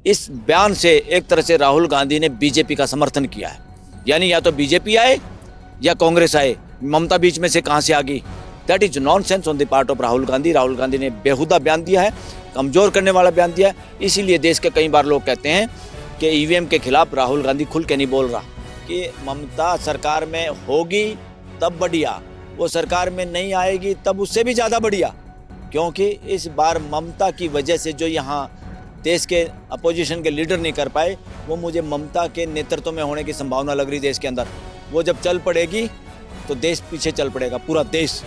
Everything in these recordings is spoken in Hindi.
इस बयान से एक तरह से राहुल गांधी ने बीजेपी का समर्थन किया है। यानी या तो बीजेपी आए या कांग्रेस आए, ममता बीच में से कहां से आ गई। That is nonsense on the part of Rahul Gandhi. Rahul Gandhi ने बेहुदा बयान दिया है, कमजोर करने वाला बयान दिया है। इसीलिए देश के कई बार लोग कहते हैं कि ईवीएम के खिलाफ राहुल गांधी खुल के नहीं बोल रहा कि ममता सरकार में होगी तब बढ़िया, वो सरकार में नहीं आएगी तब उससे भी ज़्यादा बढ़िया। क्योंकि इस बार ममता की वजह से जो यहाँ देश के अपोजिशन के लीडर नहीं कर पाए, वो मुझे ममता के नेतृत्व में होने की संभावना लग रही देश के अंदर। वो जब चल पड़ेगी तो देश पीछे चल पड़ेगा, पूरा देश।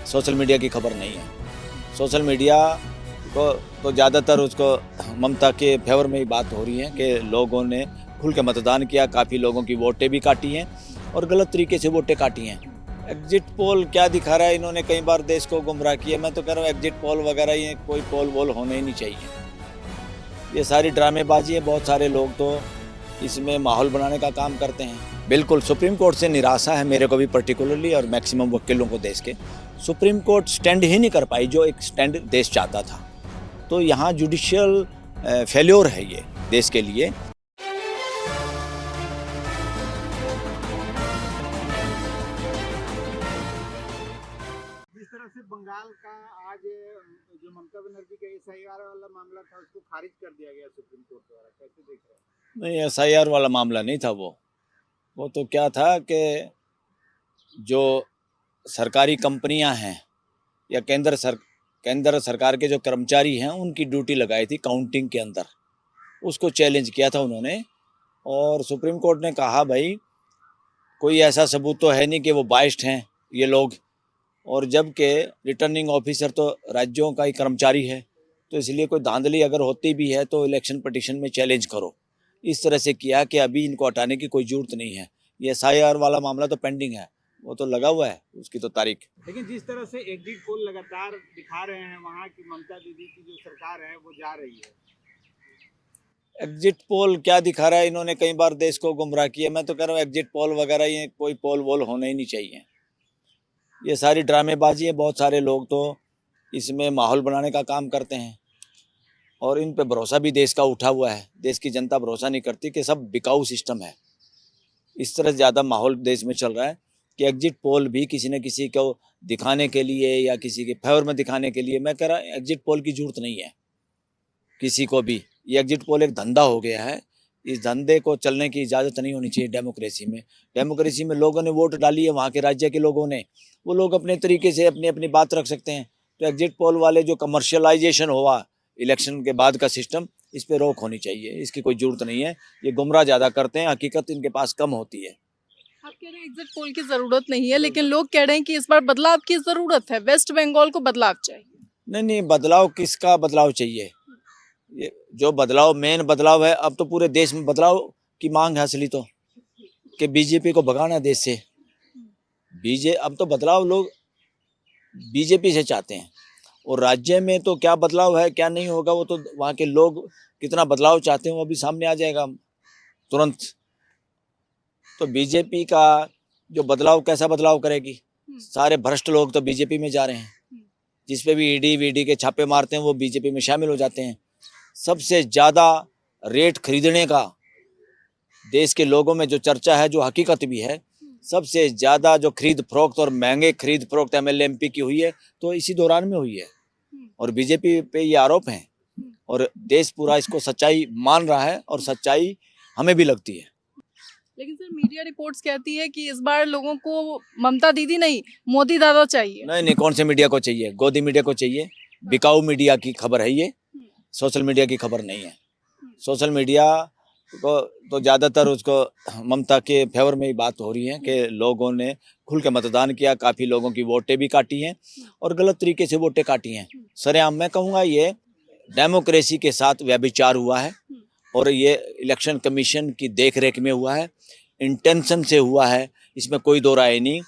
सोशल मीडिया की खबर नहीं है। सोशल मीडिया को तो ज़्यादातर उसको ममता के फेवर में ही बात हो रही है कि लोगों ने खुल के मतदान किया, काफ़ी लोगों की वोटें भी काटी हैं और गलत तरीके से वोटें काटी हैं। एग्जिट पोल क्या दिखा रहा है, इन्होंने कई बार देश को गुमराह किया। मैं तो कह रहा हूँ एग्जिट पोल वगैरह ये कोई पोल वोल होने ही नहीं चाहिए। ये सारी ड्रामेबाजी है। बहुत सारे लोग तो इसमें माहौल बनाने का काम करते हैं। बिल्कुल सुप्रीम कोर्ट से निराशा है मेरे को भी पर्टिकुलरली, और मैक्सिमम वकीलों को देश के। सुप्रीम कोर्ट स्टैंड ही नहीं कर पाई जो एक स्टैंड देश चाहता था। तो यहाँ जुडिशियल फेल्योर है ये देश के लिए। जिस तरह से बंगाल का आज जो ममता बनर्जी का एसआईआर वाला मामला था उसको खारिज कर दिया गया सुप्रीम कोर्ट द्वारा, कैसे देख रहे हैं? नहीं, एसआईआर वाला मामला नहीं था वो तो क्या था कि जो सरकारी कंपनियां हैं या केंद्र सरकार के जो कर्मचारी हैं उनकी ड्यूटी लगाई थी काउंटिंग के अंदर, उसको चैलेंज किया था उन्होंने। और सुप्रीम कोर्ट ने कहा भाई कोई ऐसा सबूत तो है नहीं कि वो बाइस्ड हैं ये लोग, और जबकि रिटर्निंग ऑफिसर तो राज्यों का ही कर्मचारी है, तो इसलिए कोई धांधली अगर होती भी है तो इलेक्शन पिटीशन में चैलेंज करो। इस तरह से किया कि अभी इनको हटाने की कोई जरूरत नहीं है। ये एसआईआर वाला मामला तो पेंडिंग है, वो तो लगा हुआ है उसकी तो तारीख। लेकिन जिस तरह से एग्जिट पोल लगातार दिखा रहे हैं वहाँ की ममता दीदी की जो सरकार है वो जा रही है। एग्जिट पोल क्या दिखा रहा है, इन्होंने कई बार देश को गुमराह किया। मैं तो कह रहा हूँ एग्जिट पोल वगैरह ये कोई पोल वोल होने ही नहीं चाहिए। ये सारी ड्रामेबाजी है। बहुत सारे लोग तो इसमें माहौल बनाने का काम करते हैं और इन पे भरोसा भी देश का उठा हुआ है। देश की जनता भरोसा नहीं करती कि सब बिकाऊ सिस्टम है। इस तरह ज़्यादा माहौल देश में चल रहा है कि एग्जिट पोल भी किसी न किसी को दिखाने के लिए या किसी के फेवर में दिखाने के लिए। मैं कह रहा हूँ एग्जिट पोल की जरूरत नहीं है किसी को भी। ये एग्जिट पोल एक धंधा हो गया है। इस धंधे को चलने की इजाज़त नहीं होनी चाहिए डेमोक्रेसी में। डेमोक्रेसी में लोगों ने वोट डाली है, वहाँ के राज्य के लोगों ने, वो लोग अपने तरीके से अपनी अपनी बात रख सकते हैं। तो एग्जिट पोल वाले जो कमर्शियलाइजेशन हुआ इलेक्शन के बाद का सिस्टम, इस पर रोक होनी चाहिए। इसकी कोई जरूरत नहीं है। ये गुमराह ज़्यादा करते हैं, हकीकत इनके पास कम होती है। आप कह रहे हैं एग्जिट पोल की जरूरत नहीं है, लेकिन लोग कह रहे हैं कि इस बार बदलाव की जरूरत है, वेस्ट बंगाल को बदलाव चाहिए। नहीं, बदलाव किसका बदलाव चाहिए? ये जो बदलाव मेन बदलाव है, अब तो पूरे देश में बदलाव की मांग है असली तो, कि बीजेपी को भगाना देश से। अब तो बदलाव लोग बीजेपी से चाहते हैं, और राज्य में तो क्या बदलाव है क्या नहीं होगा वो तो वहाँ के लोग कितना बदलाव चाहते हैं वो अभी सामने आ जाएगा तुरंत। तो बीजेपी का जो बदलाव कैसा बदलाव करेगी? सारे भ्रष्ट लोग तो बीजेपी में जा रहे हैं। जिस पे भी ईडी वीडी के छापे मारते हैं वो बीजेपी में शामिल हो जाते हैं। सबसे ज़्यादा रेट खरीदने का देश के लोगों में जो चर्चा है, जो हकीकत भी है, सबसे ज़्यादा जो खरीद फरोख्त और महंगे खरीद फरोख्त एमएलए एमपी की हुई है तो इसी दौरान में हुई है। और बीजेपी पे ये आरोप हैं और देश पूरा इसको सच्चाई मान रहा है और सच्चाई हमें भी लगती है। लेकिन सर मीडिया रिपोर्ट्स कहती है कि इस बार लोगों को ममता दीदी नहीं, मोदी दादा चाहिए। नहीं, कौन से मीडिया को चाहिए? गोदी मीडिया को चाहिए। बिकाऊ मीडिया की खबर है ये, सोशल मीडिया की खबर नहीं है। सोशल मीडिया को तो ज़्यादातर उसको ममता के फेवर में ही बात हो रही है कि लोगों ने खुल के मतदान किया, काफ़ी लोगों की वोटें भी काटी हैं और गलत तरीके से वोटें काटी हैं। सरेआम मैं कहूँगा ये डेमोक्रेसी के साथ व्यभिचार हुआ है और ये इलेक्शन कमीशन की देख रेख में हुआ है, इंटेंशन से हुआ है, इसमें कोई दो राय नहीं।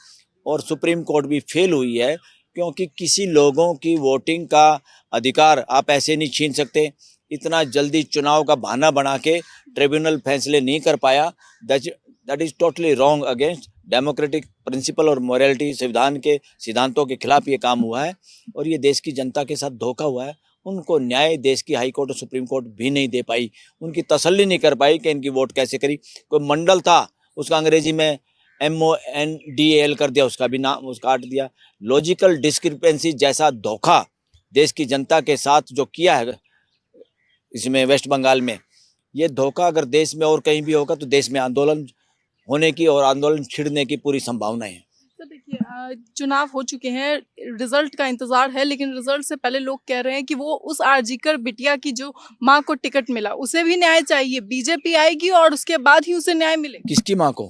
और सुप्रीम कोर्ट भी फेल हुई है, क्योंकि किसी लोगों की वोटिंग का अधिकार आप ऐसे नहीं छीन सकते। इतना जल्दी चुनाव का बहाना बना के ट्रिब्यूनल फैसले नहीं कर पाया। That is totally wrong against democratic principle और मोरालिटी, संविधान के सिद्धांतों के खिलाफ ये काम हुआ है और ये देश की जनता के साथ धोखा हुआ है उनको न्याय देश की हाई कोर्ट और सुप्रीम कोर्ट भी नहीं दे पाई, उनकी तसल्ली नहीं कर पाई कि इनकी वोट कैसे करी। कोई मंडल था, उसका अंग्रेजी में MONDAL कर दिया, उसका भी नाम उसका काट दिया। लॉजिकल डिस्क्रिपेंसी जैसा धोखा देश की जनता के साथ जो किया है इसमें वेस्ट बंगाल में, ये धोखा अगर देश में और कहीं भी होगा तो देश में आंदोलन होने की और आंदोलन छिड़ने की पूरी संभावना है। तो देखिए चुनाव हो चुके हैं, रिजल्ट का इंतजार है, लेकिन रिजल्ट से पहले लोग कह रहे हैं कि वो उस आरजीकर बिटिया की जो माँ को टिकट मिला उसे भी न्याय चाहिए, बीजेपी आएगी और उसके बाद ही उसे न्याय मिलेगा। किसकी माँ को?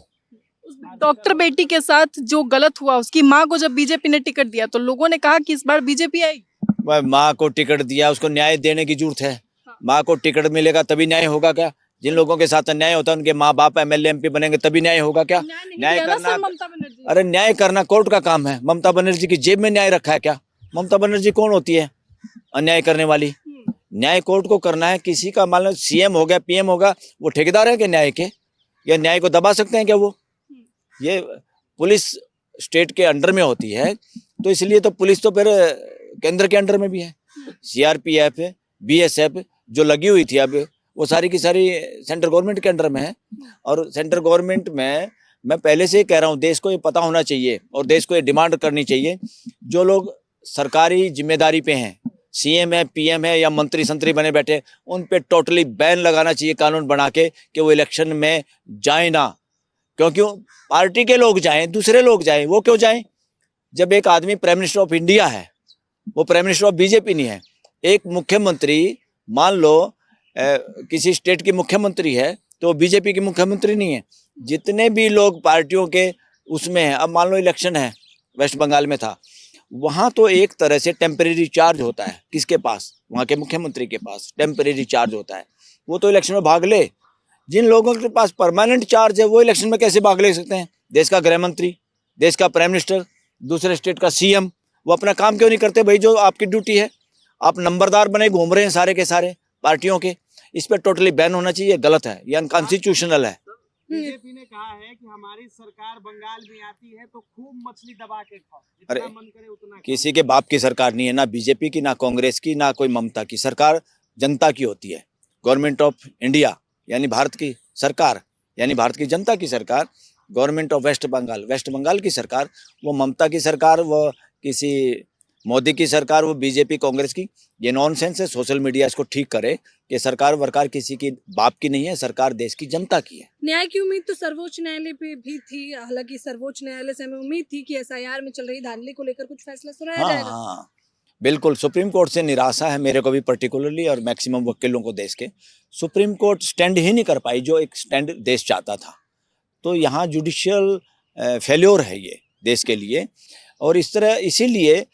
उस डॉक्टर बेटी के साथ जो गलत हुआ, उसकी माँ को जब बीजेपी ने टिकट दिया तो लोगों ने कहा कि इस बार बीजेपी आएगी। भाई माँ को टिकट दिया, उसको न्याय देने की जरूरत है। माँ को टिकट मिलेगा तभी न्याय होगा क्या? जिन लोगों के साथ अन्याय होता है उनके माँ बाप MLA MP बनेंगे तभी न्याय होगा क्या? न्याय करना, ममता बनर्जी, अरे न्याय करना कोर्ट का काम है। ममता बनर्जी की जेब में न्याय रखा है क्या? ममता बनर्जी कौन होती है अन्याय करने वाली? न्याय कोर्ट को करना है। किसी का मान लो CM हो गया, PM होगा, वो ठेकेदार है क्या न्याय के? या न्याय को दबा सकते हैं क्या वो? ये पुलिस स्टेट के अंडर में होती है, तो इसलिए तो पुलिस तो फिर केंद्र के अंडर में भी है। CRPF BSF जो लगी हुई थी अब वो सारी की सारी सेंट्रल गवर्नमेंट के अंडर में है। और सेंट्रल गवर्नमेंट में मैं पहले से ही कह रहा हूँ, देश को ये पता होना चाहिए और देश को ये डिमांड करनी चाहिए, जो लोग सरकारी जिम्मेदारी पे हैं, CM है, PM है या मंत्री संतरी बने बैठे, उन पे टोटली बैन लगाना चाहिए कानून बना के कि वो इलेक्शन में जाए ना। क्योंकि पार्टी के लोग जाएं, दूसरे लोग जाएं, वो क्यों जाएं? जब एक आदमी प्राइम मिनिस्टर ऑफ इंडिया है, वो प्राइम मिनिस्टर ऑफ बीजेपी नहीं है। एक मुख्यमंत्री मान लो किसी स्टेट की मुख्यमंत्री है तो वो बीजेपी की मुख्यमंत्री नहीं है। जितने भी लोग पार्टियों के उसमें हैं, अब मान लो इलेक्शन है, वेस्ट बंगाल में था, वहाँ तो एक तरह से टेम्परेरी चार्ज होता है। किसके पास? वहाँ के मुख्यमंत्री के पास टेम्परेरी चार्ज होता है, वो तो इलेक्शन में भाग ले। जिन लोगों के पास परमानेंट चार्ज है वो इलेक्शन में कैसे भाग ले सकते हैं? देश का गृह मंत्री, देश का प्राइम मिनिस्टर, दूसरे स्टेट का CM, वो अपना काम क्यों नहीं करते? भाई जो आपकी ड्यूटी है, आप नंबरदार बने घूम रहे हैं सारे के सारे पार्टियों के। इस पर टोटली बैन होना चाहिए, गलत है, ये अनकॉन्स्टिट्यूशनल है। बीजेपी ने कहा है कि हमारी सरकार बंगाल में आती है तो खूब मछली दबा के खाओ, अरे जितना मन करे उतना खाओ। किसी के बाप की सरकार नहीं है, ना बीजेपी की, ना कांग्रेस की, ना कोई ममता की। सरकार जनता की होती है। गवर्नमेंट ऑफ इंडिया यानी भारत की सरकार, यानी भारत की जनता की सरकार। गवर्नमेंट ऑफ वेस्ट बंगाल, वेस्ट बंगाल की सरकार, वो ममता की सरकार, वो किसी मोदी की सरकार, वो बीजेपी कांग्रेस की। ये नॉनसेंस है। सोशल मीडिया इसको ठीक करे कि सरकार वरकार किसी की बाप की नहीं है, सरकार देश की जनता की है। न्याय की उम्मीद तो सर्वोच्च न्यायालय पे भी थी, हालांकि सर्वोच्च न्यायालय से हमें उम्मीद थी कि SIR में चल रही धांधली को लेकर कुछ फैसला सुनाया जाएगा। हाँ, बिल्कुल। सुप्रीम कोर्ट से निराशा है मेरे को भी पर्टिकुलरली, और मैक्सिमम वकीलों को देश के। सुप्रीम कोर्ट स्टैंड ही नहीं कर पाई जो एक स्टैंड देश चाहता था। तो यहाँ जुडिशियल फेल्योर है ये देश के लिए। और इस तरह इसीलिए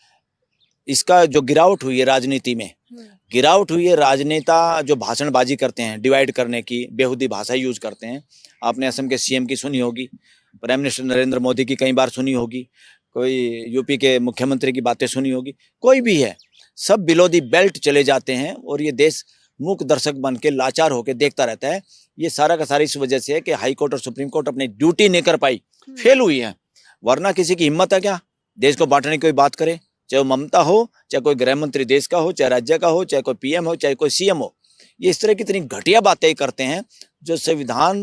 इसका जो गिरावट हुई है राजनीति में, गिरावट हुई है। राजनेता जो भाषणबाजी करते हैं, डिवाइड करने की बेहुदी भाषा यूज करते हैं। आपने असम के CM की सुनी होगी, प्राइम मिनिस्टर नरेंद्र मोदी की कई बार सुनी होगी, कोई UP के मुख्यमंत्री की बातें सुनी होगी, कोई भी है, सब बिलो दी बेल्ट चले जाते हैं और ये देश मूक दर्शक बन के लाचार होकर देखता रहता है। ये सारा का सारा इस वजह से है कि हाई कोर्ट और सुप्रीम कोर्ट अपनी ड्यूटी नहीं कर पाई, फेल हुई है। वरना किसी की हिम्मत है क्या देश को बांटने की कोई बात करे? चाहे वो ममता हो, चाहे कोई गृह मंत्री देश का हो, चाहे राज्य का हो, चाहे कोई PM हो, चाहे कोई CM हो। ये इस तरह की इतनी घटिया बातें करते हैं जो संविधान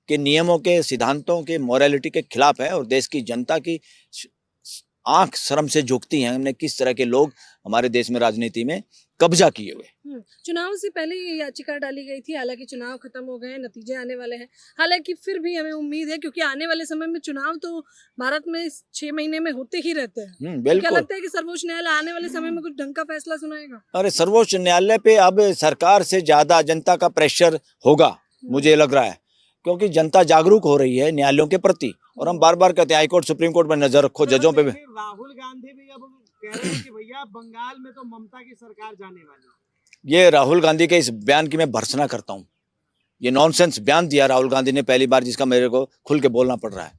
के नियमों के, सिद्धांतों के, मोरालिटी के खिलाफ है। और देश की जनता की आंख शर्म से झुकती हैं। हमने किस तरह के लोग हमारे देश में राजनीति में कब्जा किए हुए। चुनाव से पहले ये याचिका डाली गई थी, हालांकि चुनाव खत्म हो गए हैं, नतीजे आने वाले हैं। हालांकि फिर भी हमें उम्मीद है, क्योंकि आने वाले समय में चुनाव तो भारत में 6 महीने में होते ही रहते हैं। क्या बिल्कुल। लगता है कि सर्वोच्च न्यायालय आने वाले समय में कुछ ढंग का फैसला सुनाएगा? अरे सर्वोच्च न्यायालय पे अब सरकार से ज्यादा जनता का प्रेशर होगा, मुझे लग रहा है, क्योंकि जनता जागरूक हो रही है न्यायालयों के प्रति। और हम बार बार कहते हैं हाईकोर्ट सुप्रीम कोर्ट पर नजर रखो, जजों पे भी। राहुल गांधी भी अब कह रहे हैं कि भैया बंगाल में तो ममता की सरकार जाने वाली है। ये राहुल गांधी के इस बयान की मैं भर्त्सना करता हूँ। ये नॉनसेंस बयान दिया राहुल गांधी ने पहली बार, जिसका मेरे को खुल के बोलना पड़ रहा है।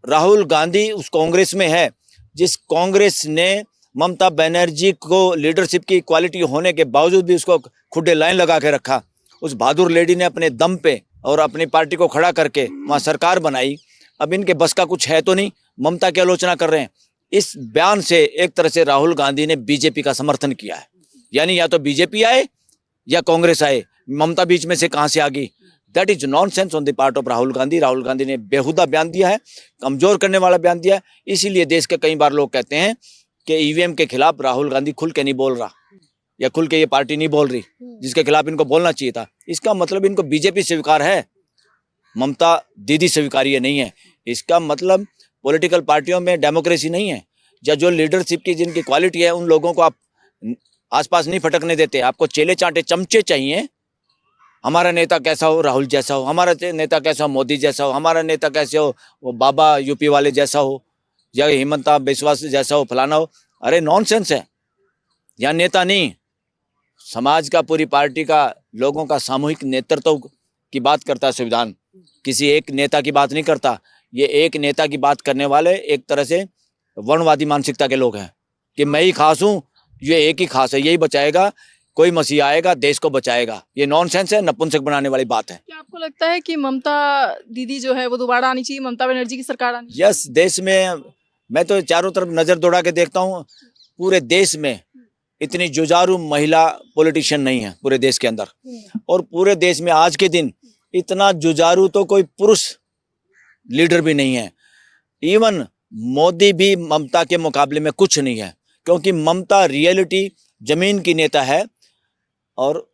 राहुल गांधी उस कांग्रेस में है जिस कांग्रेस ने ममता बनर्जी को लीडरशिप की क्वालिटी होने के बावजूद भी उसको खुडे लाइन लगा के रखा। उस बहादुर लेडी ने अपने दम पे और अपनी पार्टी को खड़ा करके वहाँ सरकार बनाई। अब इनके बस का कुछ है तो नहीं, ममता की आलोचना कर रहे हैं। इस बयान से एक तरह से राहुल गांधी ने बीजेपी का समर्थन किया है। यानी या तो बीजेपी आए या कांग्रेस आए, ममता बीच में से कहां से आ गई। That is nonsense on the part of Rahul Gandhi. Rahul Gandhi ने बेहुदा बयान दिया है, कमजोर करने वाला बयान दिया है। इसीलिए देश के कई बार लोग कहते हैं कि ईवीएम के खिलाफ राहुल गांधी खुल के नहीं बोल रहा, या खुल के ये पार्टी नहीं बोल रही जिसके खिलाफ इनको बोलना चाहिए था। इसका मतलब इनको बीजेपी स्वीकार है, ममता दीदी स्वीकार्य नहीं है। इसका मतलब पॉलिटिकल पार्टियों में डेमोक्रेसी नहीं है, या जो लीडरशिप की जिनकी क्वालिटी है उन लोगों को आप आसपास नहीं फटकने देते। आपको चेले चांटे चमचे चाहिए। हमारा नेता कैसा हो, राहुल जैसा हो, हमारा नेता कैसा हो, मोदी जैसा हो, हमारा नेता कैसे हो, वो बाबा यूपी वाले जैसा हो, या हिमंता बिस्वा जैसा हो, फलाना हो। अरे नॉनसेंस है। यहाँ नेता नहीं, समाज का, पूरी पार्टी का, लोगों का सामूहिक नेतृत्व की बात करता है संविधान, किसी एक नेता की बात नहीं करता। ये एक नेता की बात करने वाले एक तरह से वर्णवादी मानसिकता के लोग हैं कि मैं ही खास हूँ, ये एक ही खास है, यही बचाएगा, कोई मसीहा आएगा देश को बचाएगा। ये नॉनसेंस है, नपुंसक बनाने वाली बात है। क्या आपको लगता है कि ममता दीदी जो है वो दोबारा आनी चाहिए, ममता बनर्जी की सरकार आनी चाहिए? यस, देश में मैं तो चारों तरफ नजर दौड़ा के देखता हूँ, पूरे देश में इतनी जुझारू महिला पॉलिटिशियन नहीं है पूरे देश के अंदर। और पूरे देश में आज के दिन इतना जुझारू तो कोई पुरुष लीडर भी नहीं है। इवन मोदी भी ममता के मुकाबले में कुछ नहीं है, क्योंकि ममता रियलिटी जमीन की नेता है और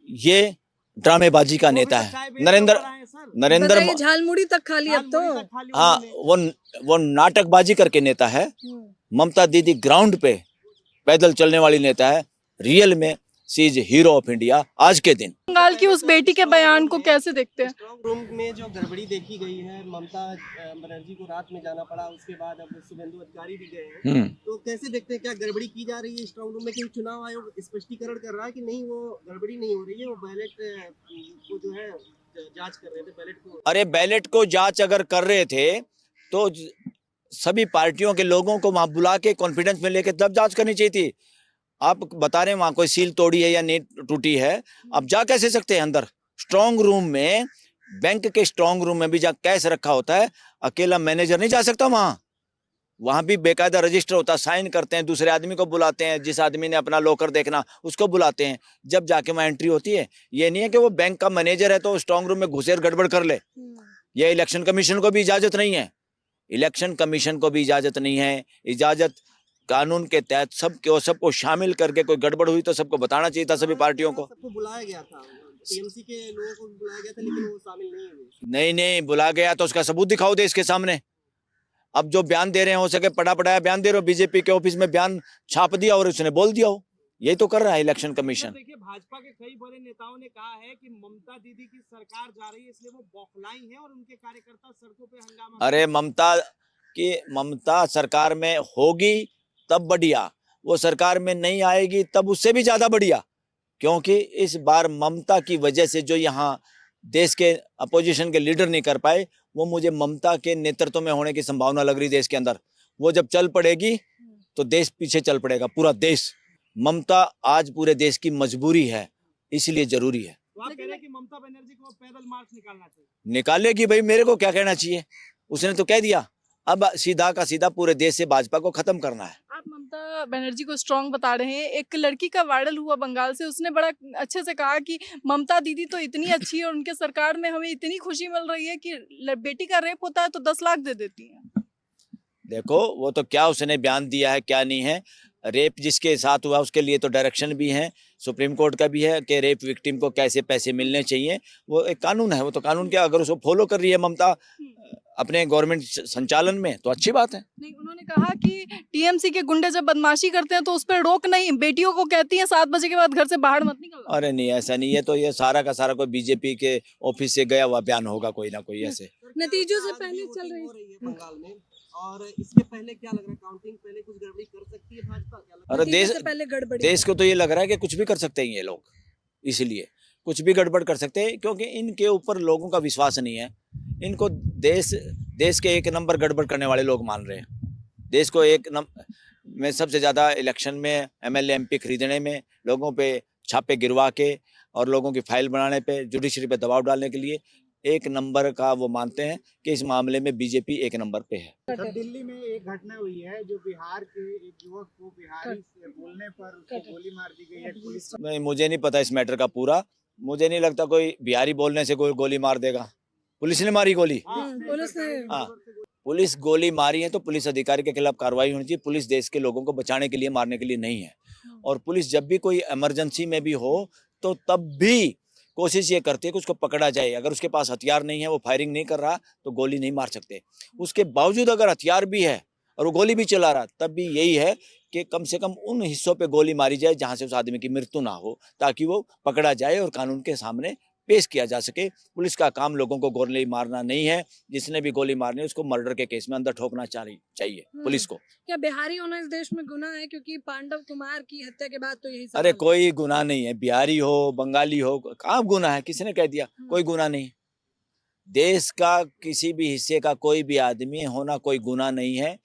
ये ड्रामेबाजी का नेता है। नरेंद्र बताइए, झालमुड़ी तक खाली अब तो। हाँ, वो नाटकबाजी करके नेता है। ममता दीदी ग्राउंड पे पैदल चलने वाली नेता है। रियल में सी इज हीरो ऑफ इंडिया आज के दिन। बंगाल की उस बेटी के बयान को कैसे देखते हैं? स्ट्रॉन्ग रूम में जो गड़बड़ी देखी गई है, ममता बनर्जी को रात में जाना पड़ा, उसके बाद अब शुभेंदु अधिकारी भी गए हैं, तो कैसे देखते हैं, क्या गड़बड़ी की जा रही है स्ट्रॉन्ग रूम में? क्योंकि चुनाव आयोग स्पष्टीकरण कर रहा है कि नहीं, वो गड़बड़ी नहीं हो रही है, वो बैलेट को जो है जांच कर रहे थे, बैलेट को। अरे बैलेट को जांच अगर कर रहे थे तो सभी पार्टियों के लोगों को वहां बुला के कॉन्फिडेंस में लेके तब जांच करनी चाहिए थी। आप बता रहे हैं वहां कोई सील तोड़ी है या नेट टूटी है, आप जा कैसे सकते हैं अंदर? स्ट्रांग रूम में, बैंक के स्ट्रांग रूम में भी जहाँ कैश रखा होता है, अकेला मैनेजर नहीं जा सकता वहां भी बेकायदा रजिस्टर होता है, साइन करते हैं, दूसरे आदमी को बुलाते हैं, जिस आदमी ने अपना लॉकर देखना उसको बुलाते हैं, जब जाके वहां एंट्री होती है। ये नहीं है कि वो बैंक का मैनेजर है तो स्ट्रांग रूम में घुसे और गड़बड़ कर ले। ये इलेक्शन कमीशन को भी इजाजत नहीं है, इलेक्शन कमीशन को भी इजाजत नहीं है। इजाजत कानून के तहत सबको शामिल करके, कोई गड़बड़ हुई तो सबको बताना चाहिए था, सभी पार्टियों को। सबको बुलाया गया था, टीएमसी के लोगों को भी बुलाया गया था, लेकिन वो शामिल नहीं हुए। नहीं बुला गया तो उसका सबूत दिखाओ देश के सामने। अब जो बयान दे रहे हैं, हो सके पढ़ा पढ़ाया बयान दे रहे हो, बीजेपी के ऑफिस में बयान छाप दिया और उसने बोल दिया हो, यही तो कर रहा है इलेक्शन कमीशन। देखिए, भाजपा के कई बड़े नेताओं ने कहा है कि ममता दीदी की सरकार जा रही है इसलिए वो बौखलाई हैं और उनके कार्यकर्ता सड़कों पे हंगामा। अरे ममता सरकार में होगी तब बढ़िया, वो सरकार में नहीं आएगी तब उससे भी ज्यादा बढ़िया, क्योंकि इस बार ममता की वजह से जो यहाँ देश के अपोजिशन के लीडर नहीं कर पाए, वो मुझे ममता के नेतृत्व में होने की संभावना लग रही देश के अंदर। वो जब चल पड़ेगी तो देश पीछे चल पड़ेगा, पूरा देश। ममता आज पूरे देश की मजबूरी है, इसलिए जरूरी है। तो आप कह रहे हैं कि ममता बनर्जी को पैदल मार्च निकालना चाहिए? निकालेगी भाई, मेरे को क्या कहना चाहिए, उसने तो कह दिया। अब सीधा का सीधा पूरे देश से भाजपा को खत्म करना है। आप ममता बनर्जी को स्ट्रांग बता रहे हैं। एक लड़की का वायरल हुआ बंगाल से, उसने बड़ा अच्छे से कहा कि ममता दीदी तो इतनी अच्छी है और उनके सरकार में हमें इतनी खुशी मिल रही है कि बेटी का रेप होता है तो 10 लाख दे देती हैं। देखो, वो तो क्या उसने बयान दिया है क्या नहीं है। रेप जिसके साथ हुआ उसके लिए तो डायरेक्शन भी है, सुप्रीम कोर्ट का भी है कि रेप विक्टिम को कैसे पैसे मिलने चाहिए। वो एक कानून है, वो तो कानून क्या, अगर उसको फॉलो कर रही है ममता अपने गवर्नमेंट संचालन में तो अच्छी बात है। नहीं, उन्होंने कहा कि टीएमसी के गुंडे जब बदमाशी करते हैं तो उस पर रोक नहीं, बेटियों को कहती है 7 बजे के बाद घर से बाहर मत निकलना। अरे नहीं, ऐसा नहीं है, तो ये सारा का सारा कोई बीजेपी के ऑफिस से गया हुआ बयान होगा कोई ना कोई ऐसे। नतीजों से आज पहले भी चल वोटिंग रही हो रही है बंगाल में, और इसके पहले क्या लग रहा है, काउंटिंग पहले कुछ गड़बड़ी कर सकती है भाजपा? क्या लग रहा है? अरे नतीजों से पहले गड़बड़ी। देश को तो ये लग रहा है कि कुछ भी कर सकते हैं ये लोग, इसलिए कुछ भी गड़बड़ कर सकते हैं, क्योंकि इनके ऊपर लोगों का विश्वास नहीं है। इनको देश के एक नंबर गड़बड़ करने वाले लोग मान रहे हैं। देश को एक नंबर में सबसे ज़्यादा इलेक्शन में एमएलए एमपी खरीदने में, लोगों पे छापे गिरवा के और लोगों की फाइल बनाने पे, जुडिशरी पे दबाव डालने के लिए एक नंबर का वो मानते हैं कि इस मामले में बीजेपी एक नंबर पे है। सर दिल्ली में एक घटना हुई है जो बिहार के एक युवक को बिहारी से बोलने पर उसको गोली मार दी गई है पुलिस। नहीं, मुझे नहीं पता इस मैटर का पूरा। मुझे नहीं लगता कोई बिहारी बोलने से कोई गोली मार देगा। पुलिस ने मारी गोली। पुलिस ने हाँ, पुलिस गोली मारी है तो पुलिस अधिकारी के खिलाफ कार्रवाई होनी चाहिए। पुलिस देश के लोगों को बचाने के लिए, मारने के लिए नहीं है। और पुलिस जब भी कोई इमरजेंसी में भी हो तो तब भी कोशिश ये करती है कि उसको पकड़ा जाए। अगर उसके पास हथियार नहीं है, वो फायरिंग नहीं कर रहा, तो गोली नहीं मार सकते। उसके बावजूद अगर हथियार भी है और वो गोली भी चला रहा, तब भी यही है कि कम से कम उन हिस्सों पे गोली मारी जाए जहां से उस आदमी की मृत्यु ना हो, ताकि वो पकड़ा जाए और कानून के सामने पेश किया जा सके। पुलिस का काम लोगों को गोली मारना नहीं है। जिसने भी गोली मारनी है उसको मर्डर के केस में अंदर ठोकना चाहिए पुलिस को। क्या बिहारी होना इस देश में गुनाह है? क्योंकि पांडव कुमार की हत्या के बाद तो यही अरे सवाल कोई गुनाह नहीं है। बिहारी हो, बंगाली हो, कहाँ गुनाह है? किसने कह दिया? कोई गुनाह नहीं। देश का किसी भी हिस्से का कोई भी आदमी होना कोई गुनाह नहीं है।